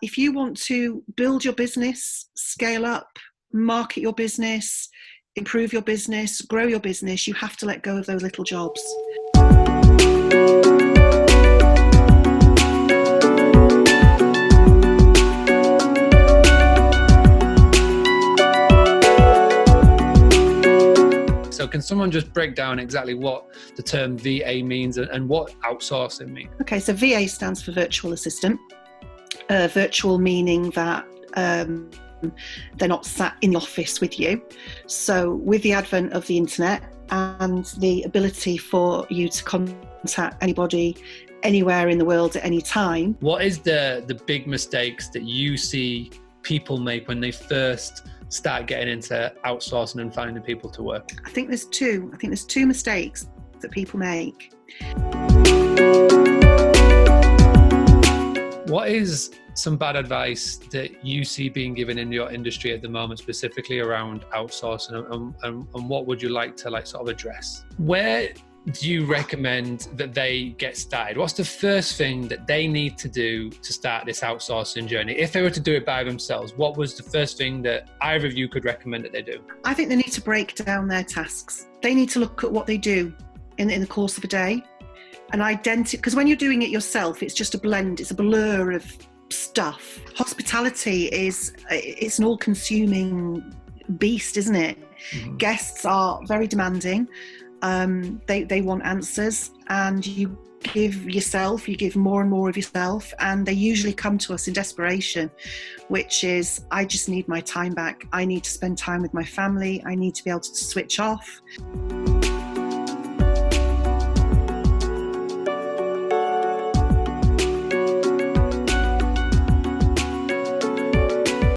if you want to build your business, scale up, market your business, improve your business, grow your business, you have to let go of those little jobs. So can someone just break down exactly what the term VA means and what outsourcing means? Okay, so VA stands for virtual assistant. Virtual meaning that they're not sat in the office with you. So with the advent of the internet and the ability for you to contact anybody anywhere in the world at any time. What is the big mistakes that you see people make when they first start getting into outsourcing and finding people to work? I think there's two mistakes that people make. What is some bad advice that you see being given in your industry at the moment, specifically around outsourcing, and what would you like to sort of address? Where do you recommend that they get started? What's the first thing that they need to do to start this outsourcing journey? If they were to do it by themselves, what was the first thing that either of you could recommend that they do? I think they need to break down their tasks. They need to look at what they do in the course of a day and identify, because when you're doing it yourself, it's just a blend, it's a blur of stuff. Hospitality it's an all-consuming beast, isn't it? Mm-hmm. Guests are very demanding. They want answers, and you give more and more of yourself, and they usually come to us in desperation, which is, I just need my time back. I need to spend time with my family. I need to be able to switch off.